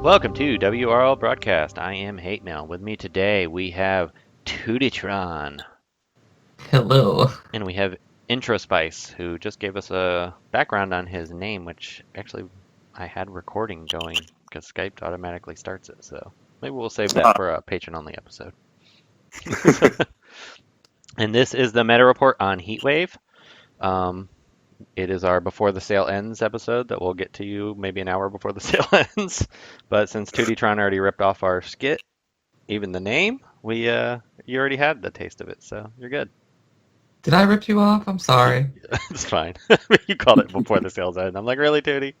Welcome to WRL Broadcast. I am Hate Mail. With me today we have Tuditron Hello. and we have Introspice, who just gave us a background on his name, which actually I had recording going because Skype automatically starts it. So maybe we'll save that Ah, for a patron-only episode. And this is the meta report on Heatwave. Um, it is our before the sale ends episode that we'll get to you maybe an hour before the sale ends. But since Tuditron already ripped off our skit, even the name, we you already had the taste of it, so you're good. Did I rip you off? I'm sorry. It's fine. You called it before the sales end. I'm like, really, Tootie?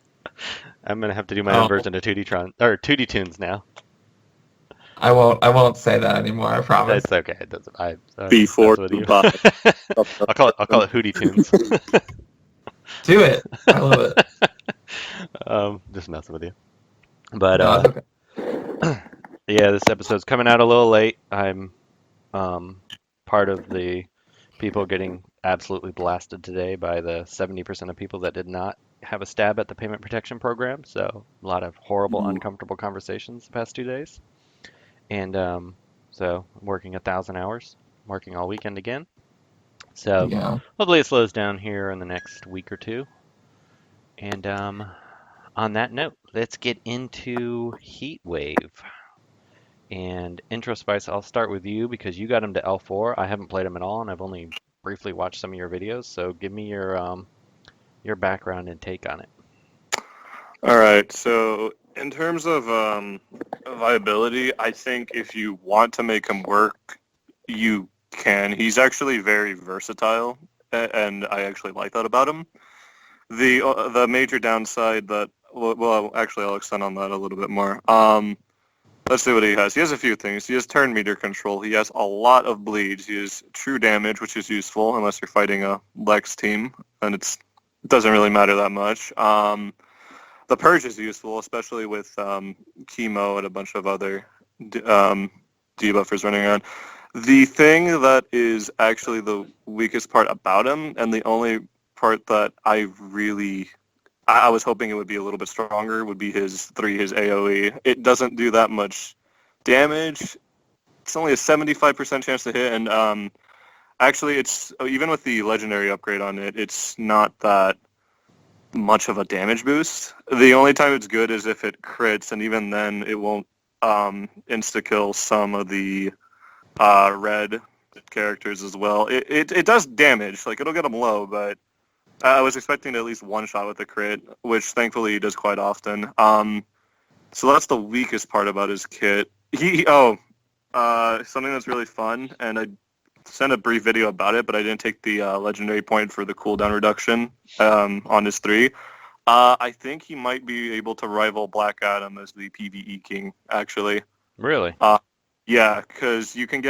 I'm gonna have to do my own Oh, version of Tootitron or Tootie Tunes now. I won't say that anymore, I promise. It's okay. It doesn't. I'm just before messing with you you. buy. I'll call it Hootie Tunes. Do it. I love it. Just messing with you. But No, it's okay. yeah, this episode's coming out a little late. I'm um part of the people getting absolutely blasted today by the 70% of people that did not have a stab at the payment protection program. So a lot of horrible, Ooh. uncomfortable conversations the past 2 days. And so I'm working 1,000 hours, working all weekend again. So Yeah. hopefully it slows down here in the next week or two. And on that note, let's get into Heatwave. And Introspice, I'll start with you because you got him to L4. I haven't played him at all, and I've only briefly watched some of your videos. So give me your background and take on it. All right. So in terms of viability, I think if you want to make him work, you can. He's actually very versatile, and I actually like that about him. The major downside that well, actually, I'll extend on that a little bit more. Let's see what he has. He has a few things. He has turn meter control. He has a lot of bleeds. He has true damage, which is useful unless you're fighting a Lex team, and it doesn't really matter that much. The purge is useful, especially with chemo and a bunch of other debuffers running around. The thing that is actually the weakest part about him, and the only part that I was hoping it would be a little bit stronger, would be his AoE. It doesn't do that much damage. It's only a 75% chance to hit, and actually, it's even with the legendary upgrade on it, it's not that much of a damage boost. The only time it's good is if it crits, and even then, it won't insta kill some of the red characters as well. It does damage, like it'll get them low, but I was expecting at least one shot with a crit, which thankfully he does quite often. So that's the weakest part about his kit. Something that's really fun, and I sent a brief video about it, but I didn't take the legendary point for the cooldown reduction on his 3. I think he might be able to rival Black Adam as the PvE king, actually. Really? Uh, yeah, because you can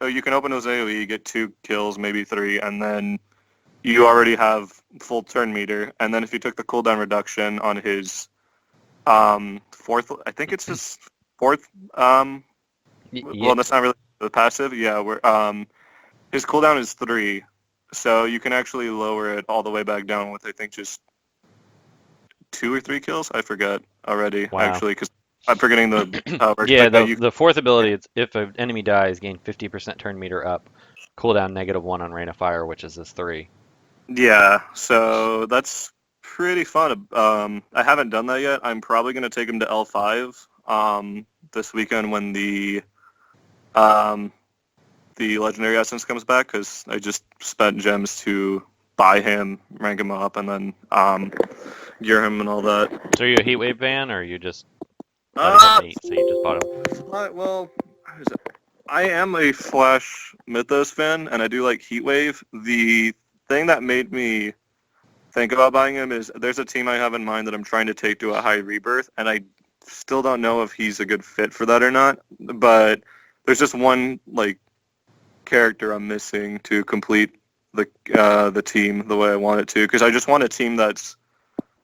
open his AoE, get 2 kills, maybe 3, and then you already have full turn meter. And then if you took the cooldown reduction on his fourth, I think it's his fourth. Yeah. Well, that's not really the passive. Yeah, where his cooldown is 3, so you can actually lower it all the way back down with I think just 2 or 3 kills. I forget already Wow. actually because I'm forgetting the Yeah, expect that the you. the fourth ability, it's if an enemy dies, gain 50% turn meter up, cooldown -1 on Rain of Fire, which is this 3. Yeah, so that's pretty fun. I haven't done that yet. I'm probably gonna take him to L5 this weekend when um, the legendary essence comes back because I just spent gems to buy him, rank him up, and then gear him and all that. So are you a Heatwave fan, or are you just letting him Uh, hate, so you just bought him? well, how is it? I am a Flash Mythos fan, and I do like Heatwave. The thing that made me think about buying him is there's a team I have in mind that I'm trying to take to a high rebirth, and I still don't know if he's a good fit for that or not. But there's just one character I'm missing to complete the team the way I want it to, because I just want a team that's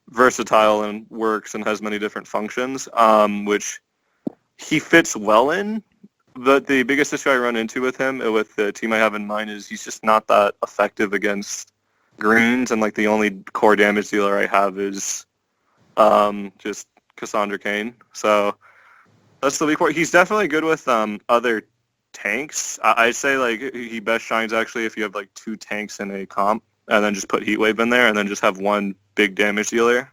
versatile and works and has many different functions, which he fits well in. But the biggest issue I run into with him, with the team I have in mind, is he's just not that effective against greens, and like the only core damage dealer I have is just Cassandra Cain. So that's the weak part. He's definitely good with other tanks. I'd say like he best shines actually if you have like 2 tanks in a comp, and then just put Heatwave in there, and then just have one big damage dealer.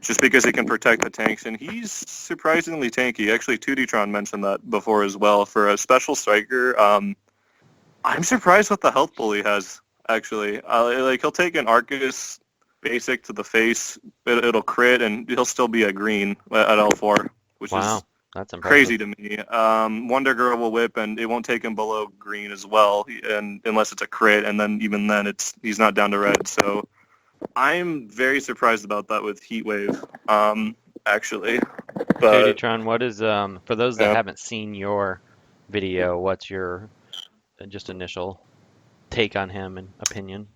Just because he can protect the tanks, and he's surprisingly tanky. Actually, 2D-tron mentioned that before as well. For a special striker, I'm surprised what the health pool he has, actually. Like, he'll take an Arcus basic to the face, it'll crit, and he'll still be a green at L4, which is that's impressive. crazy to me. Wonder Girl will whip, and it won't take him below green as well, and unless it's a crit, and then even then, he's not down to red, so I'm very surprised about that with Heatwave, actually. But Tron, what is for those that haven't seen your video, what's your just initial take on him and opinion?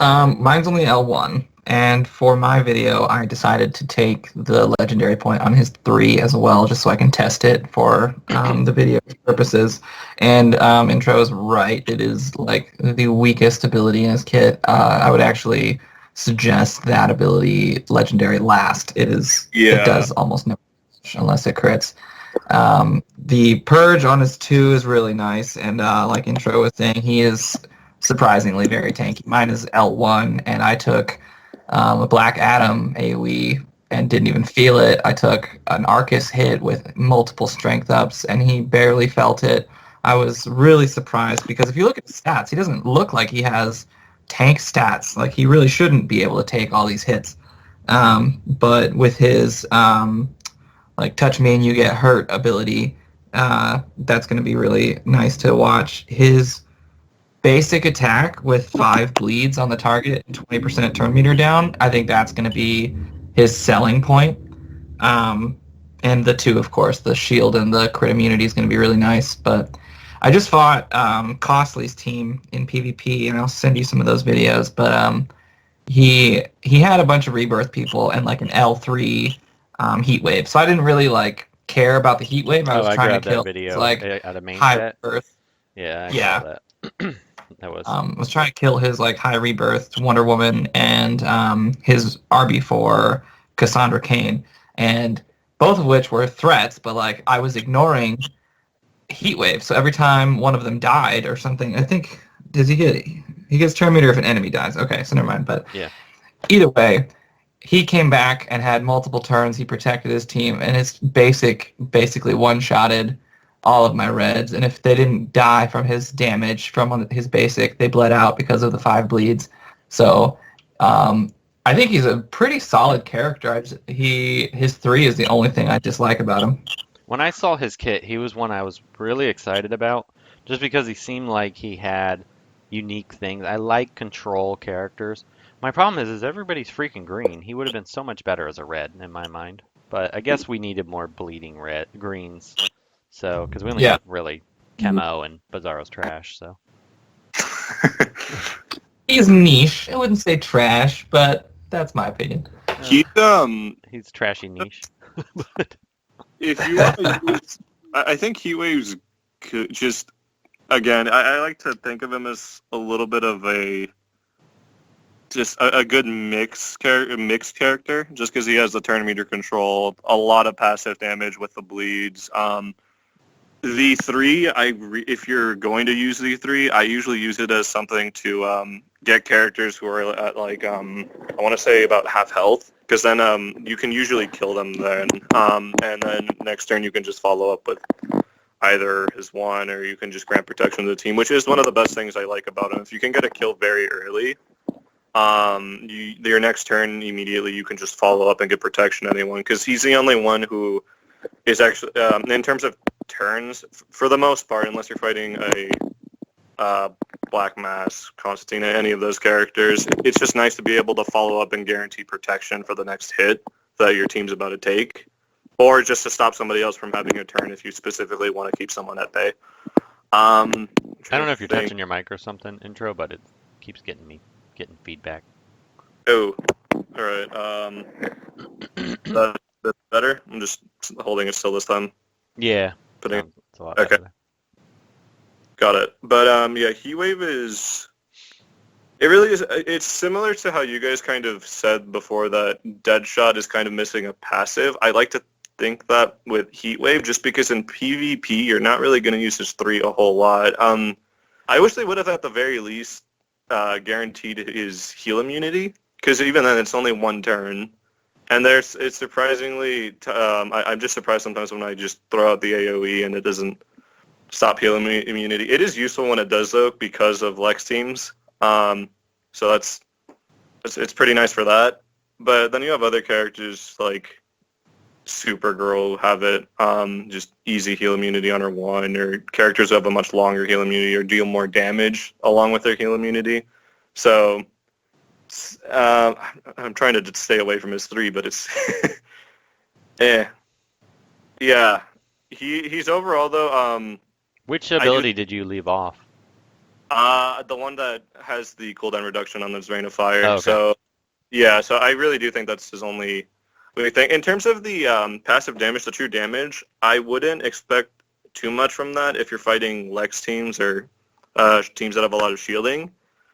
Mine's only L1, and for my video, I decided to take the legendary point on his 3 as well, just so I can test it for the video purposes. And Intro's right; it is like the weakest ability in his kit. I would actually suggest that ability legendary last. It does almost no damage unless it crits. The purge on his 2 is really nice, and like Intro was saying, he is surprisingly very tanky. Mine is L1, and I took a Black Adam AoE and didn't even feel it. I took an Arcus hit with multiple strength ups, and he barely felt it. I was really surprised because if you look at his stats, he doesn't look like he has tank stats. Like, he really shouldn't be able to take all these hits. But with his like touch me and you get hurt ability, that's going to be really nice to watch. His basic attack with 5 bleeds on the target and 20% turn meter down, I think that's going to be his selling point. And the 2, of course, the shield and the crit immunity is going to be really nice. But I just fought Costly's team in PvP, and I'll send you some of those videos. But he had a bunch of rebirth people and like an L3 Heatwave. So I didn't really like care about the Heatwave. I was trying to kill that video like out of main high chat. rebirth. Yeah, I Yeah. saw that. That was was trying to kill his like high rebirth Wonder Woman and his RB4 Cassandra Cain, and both of which were threats, but like I was ignoring Heatwave. So every time one of them died or something, I think he gets turn meter if an enemy dies. Okay, so never mind. But yeah. Either way, he came back and had multiple turns. He protected his team, and his basically one-shotted all of my reds. And if they didn't die from his damage from his basic, they bled out because of the 5 bleeds. So I think he's a pretty solid character. His 3 is the only thing I dislike about him. When I saw his kit, he was one I was really excited about, just because he seemed like he had unique things. I like control characters. My problem is everybody's freaking green. He would have been so much better as a red in my mind. But I guess we needed more bleeding red greens. So, because we only got really Chemo and Bizarro's trash. So he's niche. I wouldn't say trash, but that's my opinion. He's trashy niche. But if you want to use, I think Heatwave's just, again, I like to think of him as a little bit of a good mixed character, just because he has the turn meter control, a lot of passive damage with the bleeds. The 3, if you're going to use the 3, I usually use it as something to get characters who are at like I want to say about half health, because then you can usually kill them then, and then next turn you can just follow up with either his 1 or you can just grant protection to the team, which is one of the best things I like about him. If you can get a kill very early, your next turn immediately you can just follow up and get protection to anyone, because he's the only one who is actually in terms of turns for the most part, unless you're fighting a Black Mass, Constantine, any of those characters, it's just nice to be able to follow up and guarantee protection for the next hit that your team's about to take, or just to stop somebody else from having a turn if you specifically want to keep someone at bay. I don't know if you're touching your mic or something, Intro, but it keeps getting feedback. Oh, all right. That's better. I'm just holding it still this time. Yeah. It's a lot better. Okay. Got it. But yeah, Heatwave It really is. It's similar to how you guys kind of said before that Deadshot is kind of missing a passive. I like to think that with Heatwave, just because in PvP you're not really going to use his 3 a whole lot. I wish they would have at the very least guaranteed his heal immunity, because even then it's only 1 turn. And it's surprisingly, I'm just surprised sometimes when I just throw out the AoE and it doesn't stop heal immunity. It is useful when it does though, because of Lex teams. So it's pretty nice for that. But then you have other characters like Supergirl who have it, just easy heal immunity on her 1, or characters who have a much longer heal immunity or deal more damage along with their heal immunity. So I'm trying to stay away from his 3, but it's yeah. He's overall though. Which ability did you leave off? The one that has the cooldown reduction on the Rain of Fire. Oh, okay. So, yeah, so I really do think that's his only thing. In terms of the passive damage, the true damage, I wouldn't expect too much from that if you're fighting Lex teams or teams that have a lot of shielding.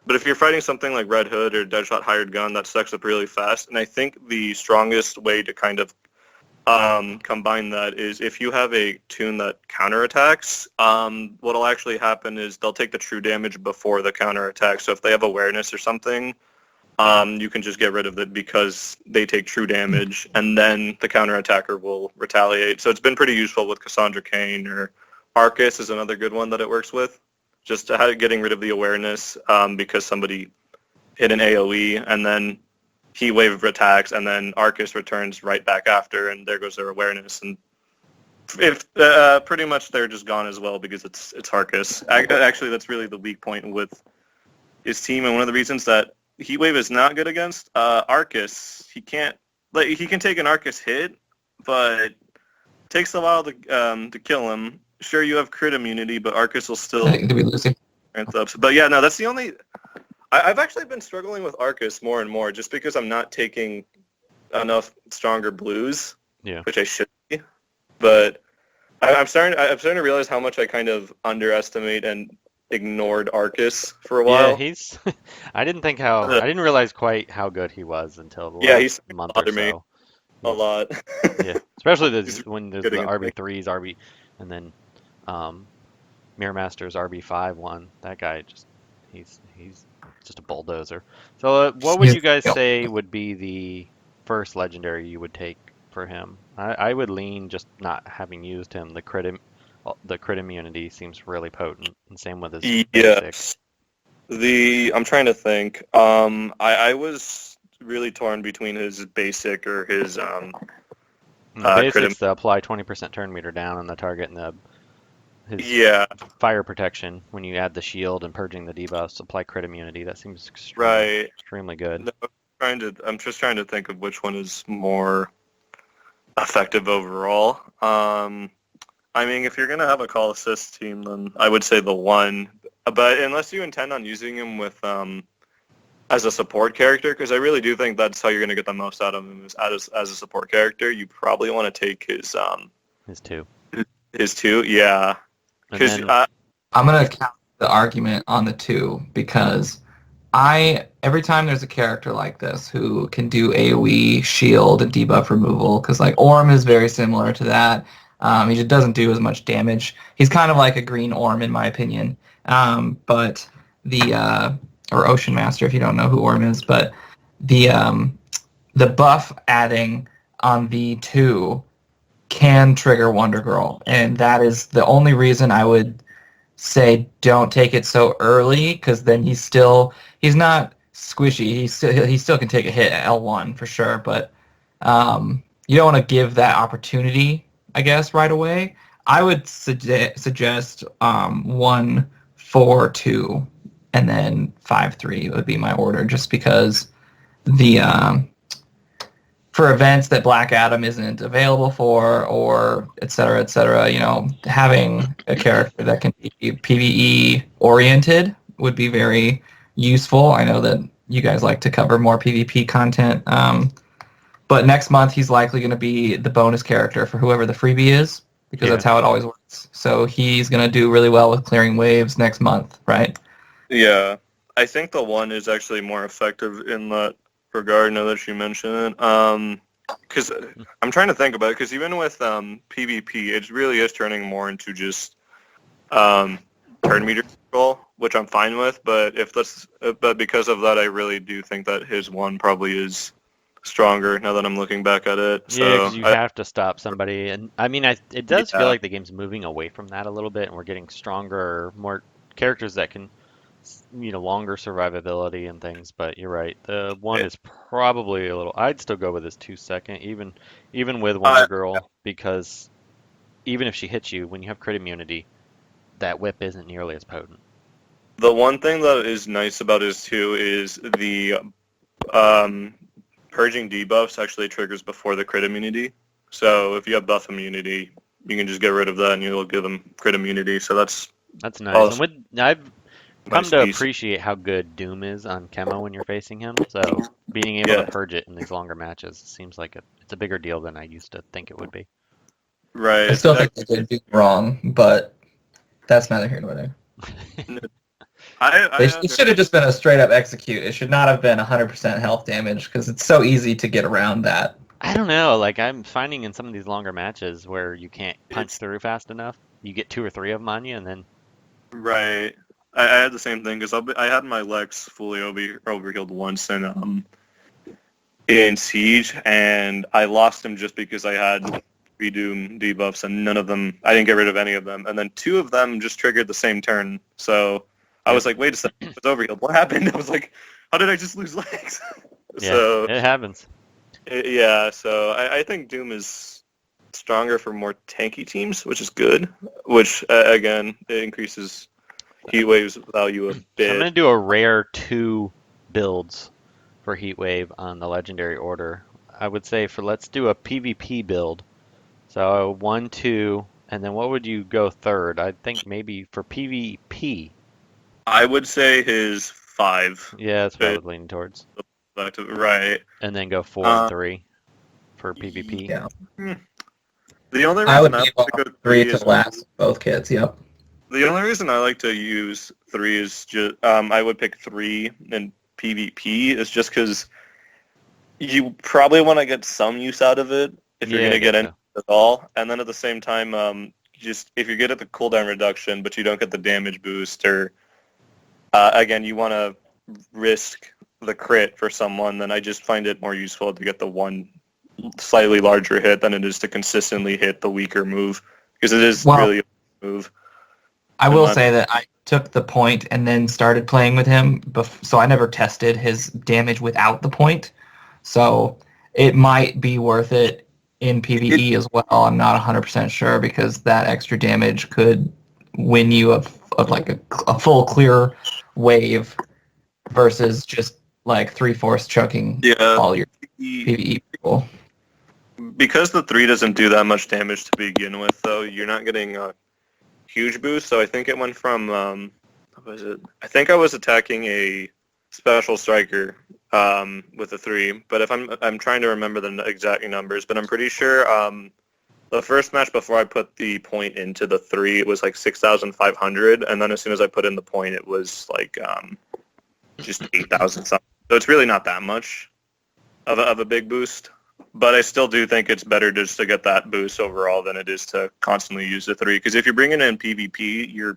But if you're fighting something like Red Hood or Deadshot Hired Gun, that stacks up really fast. And I think the strongest way to kind of combine that is if you have a tune that counterattacks, what'll actually happen is they'll take the true damage before the counterattack. So if they have awareness or something, you can just get rid of it because they take true damage, and then the counterattacker will retaliate. So it's been pretty useful with Cassandra Cain, or Arcus is another good one that it works with. Just getting rid of the awareness because somebody hit an AoE, and then Heatwave attacks, and then Arcus returns right back after, and there goes their awareness. And if pretty much they're just gone as well because it's Arcus. Actually, that's really the weak point with his team, and one of the reasons that Heatwave is not good against Arcus. He can't he can take an Arcus hit, but it takes a while to kill him. Sure, you have crit immunity, but Arcus will still. Did we lose him? But yeah, no, that's the only. I've actually been struggling with Arcus more and more, just because I'm not taking enough stronger blues, which I should be. But I'm starting to realize how much I kind of underestimate and ignored Arcus for a while. Yeah, I didn't realize quite how good he was until the last month or so. Me a lot. Yeah, especially when there's the RB3s, and then Mirror Master's RB5 one. That guy he's just a bulldozer. So what would you guys say would be the first legendary you would take for him? I would lean, just not having used him, the crit immunity seems really potent, and same with his basic. I'm trying to think. I was really torn between his basic or his basic's to apply 20% turn meter down on the target, and his fire protection when you add the shield and purging the debuffs, apply crit immunity. That seems extremely good. No, I'm just trying to think of which one is more effective overall. I mean, if you're going to have a call assist team, then I would say the 1. But unless you intend on using him with as a support character, because I really do think that's how you're going to get the most out of him, is as a support character, you probably want to take his 2. His 2, yeah. Because I'm going to count the argument on the 2, because every time there's a character like this who can do AoE, shield, and debuff removal, because like Orm is very similar to that. He just doesn't do as much damage. He's kind of like a green Orm in my opinion. But or Ocean Master if you don't know who Orm is, but the buff adding on the 2 can trigger Wonder Girl, and that is the only reason I would say don't take it so early, because then he's not squishy. He still can take a hit at L1 for sure, but you don't want to give that opportunity, I guess, right away. I would suggest 1, 4, 2, and then 5, 3 would be my order, just because for events that Black Adam isn't available for, or et cetera, having a character that can be PvE oriented would be very useful. I know that you guys like to cover more PvP content, but next month he's likely going to be the bonus character for whoever the freebie is, because that's how it always works. So he's going to do really well with clearing waves next month, right? Yeah. I think the 1 is actually more effective in that regard, now that you mention it. Because I'm trying to think about it, because even with PvP, it really is turning more into just turn meter control, which I'm fine with. But because of that, I really do think that his 1 probably is stronger now that I'm looking back at it. Yeah, because So you have to stop somebody, and I mean, it does feel yeah, like the game's moving away from that a little bit, and we're getting stronger, more characters that can, longer survivability and things. But you're right, the 1 it, is probably a little. I'd still go with this 2-second, even with I, Wonder Girl, because even if she hits you, when you have crit immunity, that whip isn't nearly as potent. the one thing that is nice about his 2 is the um, purging debuffs actually triggers before the crit immunity. So if you have buff immunity, you can just get rid of that and you'll give them crit immunity. So that's That's nice. And also with I've a come nice to piece. appreciate how good Doom is on Chemo when you're facing him. So being able to Yeah, purge it in these longer matches seems like it's a bigger deal than I used to think it would be. I right. still think they did do wrong, but that's neither here nor there. It should have just been a straight up execute. It should not have been 100% health damage because it's so easy to get around that. I don't know, like I'm finding in some of these longer matches where you can't punch it's through fast enough, you get 2 or 3 of them on you, and then right. I had the same thing because I had my Lex fully overhealed once in Siege, and I lost him just because I had 3 Doom debuffs, and none of them, I didn't get rid of any of them, and then 2 of them just triggered the same turn. So I yep, was like, wait a second, it's overhealed. What happened? I was like, how did I just lose Lex? yeah, So it happens. yeah, so I think Doom is stronger for more tanky teams, which is good. Which again, it increases Heatwave's value a So I'm bit. gonna do a rare 2 builds for Heatwave on the legendary order. I would say let's do a PvP build. So 1, 2, and then what would you go third? I think maybe for PvP. I would say his 5 Yeah, that's what I is was leaning towards. right. And then go 4 and Uh, 3 for PvP. Yeah. hmm. The only I reason would I leave like to off go 3 3 to is last both kids. Yep. the only reason I like to use 3 is just I would pick 3 in PvP is just because you probably want to get some use out of it if you're Yeah, going I to get guess any so. at all. And then at the same time, just if you're good at the cooldown reduction, but you don't get the damage boost, or again, you want to risk the crit for someone, then I just find it more useful to get the one slightly larger hit than it is to consistently hit the weaker move, because it is Well, really a move I in will my. say that I took the point and then started playing with him, so I never tested his damage without the point. So it might be worth it in It, PvE as well. I'm not 100% sure because that extra damage could win you of like a full clear wave versus just like 3/4 chucking yeah, all your he- PvE people. because the 3 doesn't do that much damage to begin with, though, you're not getting a huge boost. So I think it went from what was it? I think I was attacking a special striker with a 3, but if I'm trying to remember the exact numbers, but I'm pretty sure the first match before I put the point into the 3, it was like 6,500, and then as soon as I put in the point, it was like just 8,000 something. So it's really not that much of a big boost. But I still do think it's better just to get that boost overall than it is to constantly use the 3. Because if you're bringing in PvP,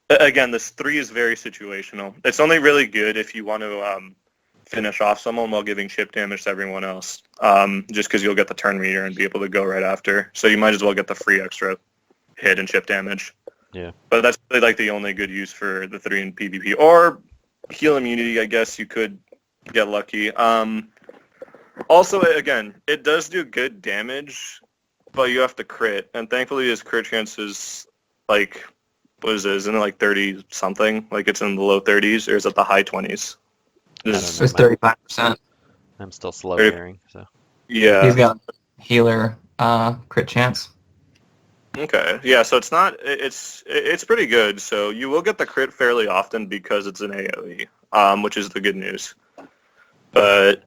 again, this 3 is very situational. It's only really good if you want to finish off someone while giving chip damage to everyone else. Just because you'll get the turn meter and be able to go right after. So you might as well get the free extra hit and chip damage. Yeah. But that's really like the only good use for the 3 in PvP. Or heal immunity, I guess you could get lucky. Also, again, it does do good damage, but you have to crit. And thankfully his crit chance is like, what is it? Isn't it like 30 something? Like it's in the low 30s, or is it the high 20s? I don't Is know, It's man. 35%. I'm still slow 30, hearing, so He's yeah. got healer crit chance. Okay. Yeah, so it's pretty good. So you will get the crit fairly often because it's an AoE, which is the good news. But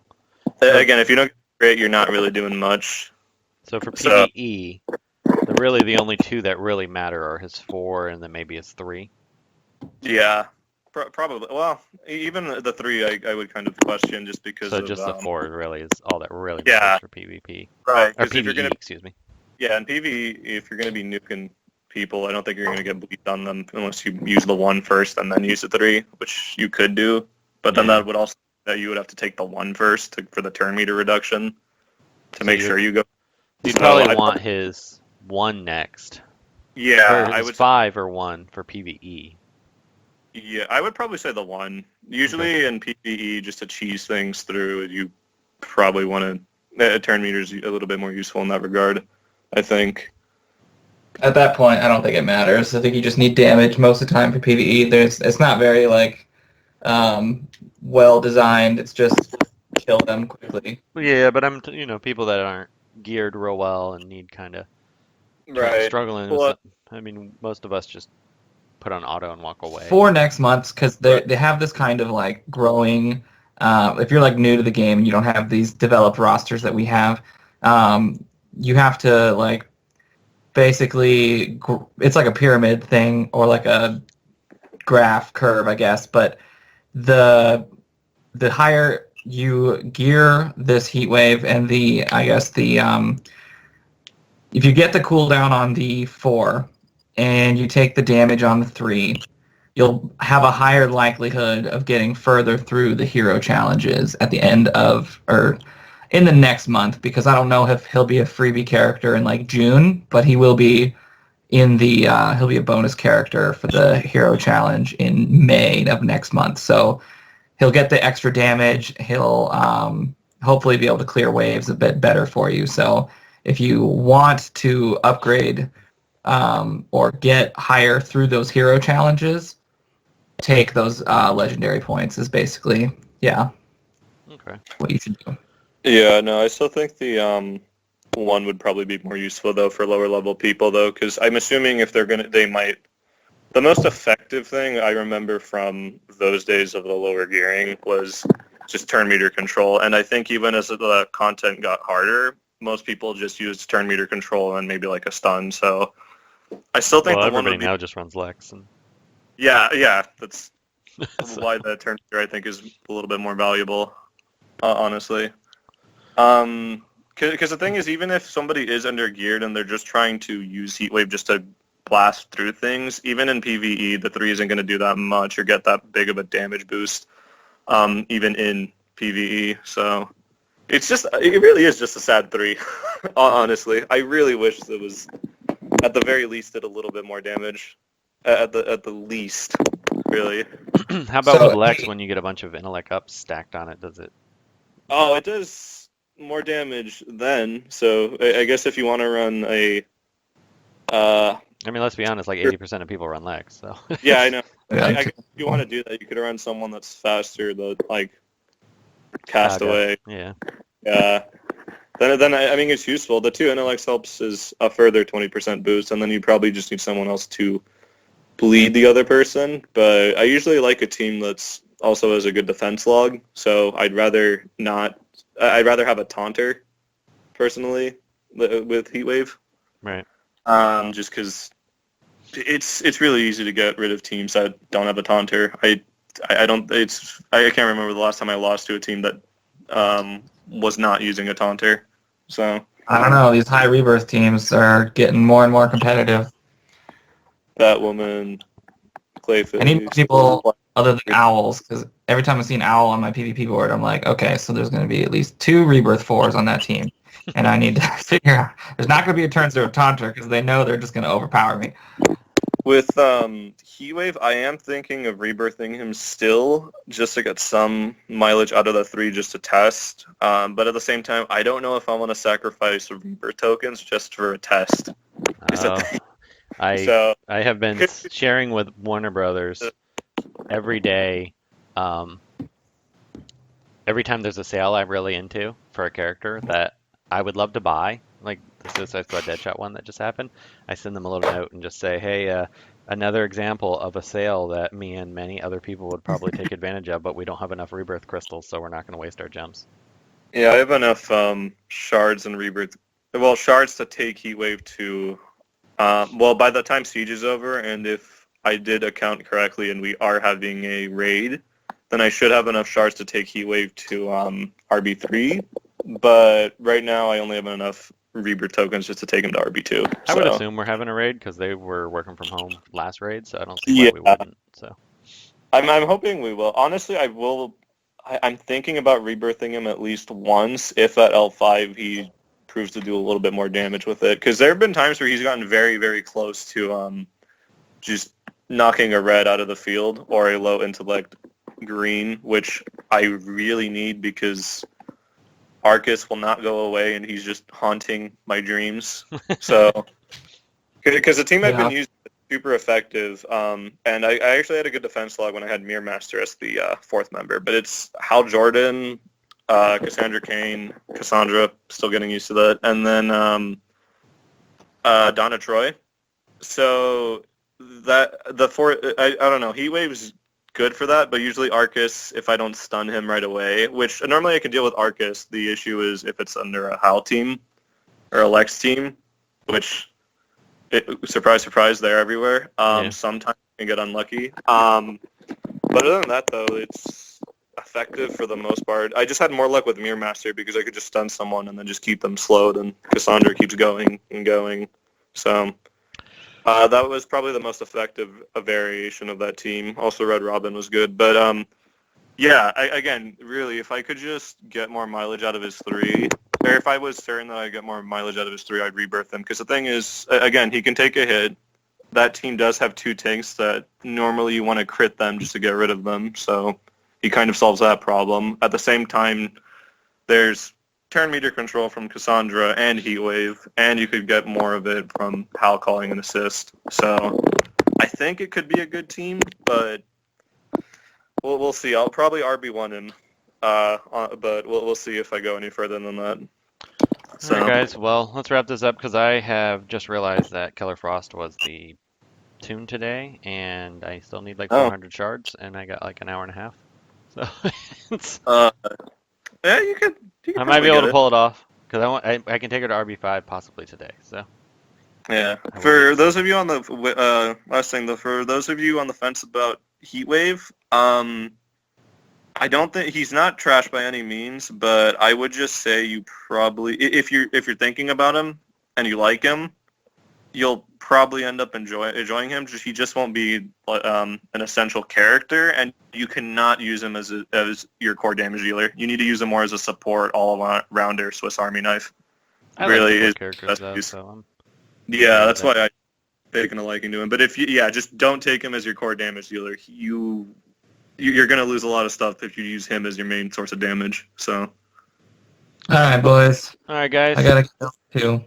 so again, if you don't get crit, you're not really doing much. so for So PvE, the only 2 that really matter are his 4 and then maybe his 3. yeah, Probably. Well, even the 3 I would kind of question just because So of just the 4 really is all that really yeah, matters for PvP. right. Or Because if you're PvE, gonna excuse me. yeah, in PvE, if you're gonna be nuking people, I don't think you're gonna get bleed on them unless you use the 1 first and then use the 3, which you could do. But then Yeah. that would also that you would have to take the 1 first for the turn meter reduction to So make sure you go. you'd So probably I want his 1 next. yeah, Or I his would 5 or 1 for PvE. yeah, I would probably say the 1. Usually in PvE, just to cheese things through, you probably want to turn meters a little bit more useful in that regard. I think. At that point, I don't think it matters. I think you just need damage most of the time for PvE. It's not very like well designed. It's just kill them quickly. Yeah, but people that aren't geared real well and need kind of Right. struggling with Well, something. I mean, most of us just put on auto and walk away. For next month, because right. they have this kind of like growing. If you're like new to the game and you don't have these developed rosters that we have, you have to like basically it's like a pyramid thing or like a graph curve, I guess. But the higher you gear this heat wave and the I guess the if you get the cooldown on the 4 and you take the damage on the 3, you'll have a higher likelihood of getting further through the hero challenges at the end of or in the next month, because I don't know if he'll be a freebie character in like June, but he will be in the he'll be a bonus character for the hero challenge in May of next month. So he'll get the extra damage. He'll hopefully be able to clear waves a bit better for you. So if you want to upgrade or get higher through those hero challenges, take those legendary points is basically, yeah, Okay. what you should do. Yeah, no, I still think the 1 would probably be more useful though for lower level people though, because I'm assuming if they might. The most effective thing I remember from those days of the lower gearing was just turn meter control, and I think even as the content got harder, most people just used turn meter control and maybe like a stun. So I still think Well, the 1 everybody would be now just runs Lex, and yeah. That's so, why the turn meter I think is a little bit more valuable, honestly. Because the thing is, even if somebody is under geared and they're just trying to use Heatwave just to blast through things, even in PvE, the 3 isn't going to do that much or get that big of a damage boost, even in PvE. So it really is just a sad 3, honestly. I really wish it was, at the very least, did a little bit more damage. At the least, really. how about with So Lex when you get a bunch of intellect ups stacked on it? Does it? Oh, it does more damage then. So I guess if you want to run a I mean, let's be honest. Like 80% of people run Lex, so. yeah, I know. yeah, I guess if you want to do that, you could run someone that's faster, like Kaga. Castaway. Yeah. Yeah. Then I mean it's useful. The 2 intellects helps is a further 20% boost, and then you probably just need someone else to bleed the other person. But I usually like a team that's also has a good defense log, so I'd rather not. I'd rather have a taunter, personally, with Heatwave. Right. Just because it's really easy to get rid of teams that don't have a taunter. I don't. I can't remember the last time I lost to a team that was not using a taunter. So I don't know. These high rebirth teams are getting more and more competitive. Batwoman, I need more Clayface. people other than owls, because every time I see an owl on my PvP board, I'm like, okay, so there's going to be at least 2 rebirth 4s on that team, and I need to figure out. There's not going to be a turn zero taunter because they know they're just going to overpower me. With Heatwave, I am thinking of rebirthing him still, just to get some mileage out of the 3 just to test. But at the same time, I don't know if I want to sacrifice rebirth tokens just for a test. I So I have been sharing with Warner Brothers every day. Um, every time there's a sale I'm really into for a character that I would love to buy, like the Suicide Squad Deadshot one that just happened, I send them a little note and just say, hey, another example of a sale that me and many other people would probably take advantage of, but we don't have enough rebirth crystals, so we're not going to waste our gems. yeah, I have enough shards and rebirth. Well, shards to take Heatwave to. Well, by the time Siege is over, and if I did account correctly and we are having a raid, then I should have enough shards to take Heatwave to RB3. But right now I only have enough Rebirth tokens just to take him to RB2. I would So, assume we're having a raid because they were working from home last raid, so I don't see why yeah, we wouldn't. So I'm hoping we will. Honestly, I will. I'm thinking about rebirthing him at least once if at L5 he proves to do a little bit more damage with it. Because there have been times where he's gotten very, very close to just knocking a red out of the field or a low intellect green, which I really need because Arcus will not go away and he's just haunting my dreams. So, because the team I've been using is super effective, and I actually had a good defense log when I had Mirror Master as the fourth member, but it's Hal Jordan, Cassandra Kane, Cassandra, still getting used to that, and then Donna Troy. So that the four, I don't know, Heatwave's good for that, but usually Arcus, if I don't stun him right away, which normally I can deal with Arcus, the issue is if it's under a Hal team or a Lex team, which, surprise, surprise, they're everywhere. Sometimes you can get unlucky. But other than that, though, it's effective for the most part. I just had more luck with Mirror Master because I could just stun someone and then just keep them slowed, and Cassandra keeps going and going. So that was probably the most effective variation of that team. Also, Red Robin was good. But, yeah, again, really, if I could just get more mileage out of his 3, or if I was certain that I'd get more mileage out of his 3, I'd rebirth him. Because the thing is, again, he can take a hit. That team does have 2 tanks that normally you want to crit them just to get rid of them. So he kind of solves that problem. At the same time, there's turn meter control from Cassandra and Heatwave, and you could get more of it from Hal calling an assist. So I think it could be a good team, but we'll see. I'll probably RB1 him, but we'll see if I go any further than that. So. All right, guys. Well, let's wrap this up because I have just realized that Killer Frost was the tune today, and I still need like 400 shards, and I got like an hour and a half. So it's, yeah, you could I might be able to pull it off because I can take her to RB5 possibly today. So yeah, for those of you on the last thing though, for those of you on the fence about Heatwave, I don't think he's not trash by any means, but I would just say you probably, if you're thinking about him and you like him, you'll probably end up enjoying him. He just won't be an essential character, and you cannot use him as your core damage dealer. You need to use him more as a support, all-rounder Swiss Army knife. I really like is characters though, so yeah, that's why I taken a liking to him. But if you, just don't take him as your core damage dealer. You're going to lose a lot of stuff if you use him as your main source of damage. So. All right, boys. All right, guys. I gotta go too.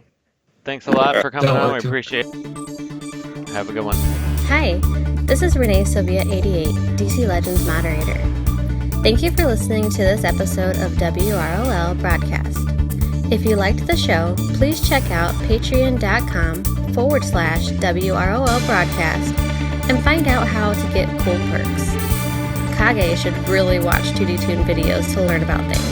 Thanks a lot for coming on. We appreciate it. Have a good one. Hi, this is Renee Sylvia88, DC Legends moderator. Thank you for listening to this episode of WROL Broadcast. If you liked the show, please check out patreon.com/WROL Broadcast and find out how to get cool perks. Kage should really watch 2D Tune videos to learn about things.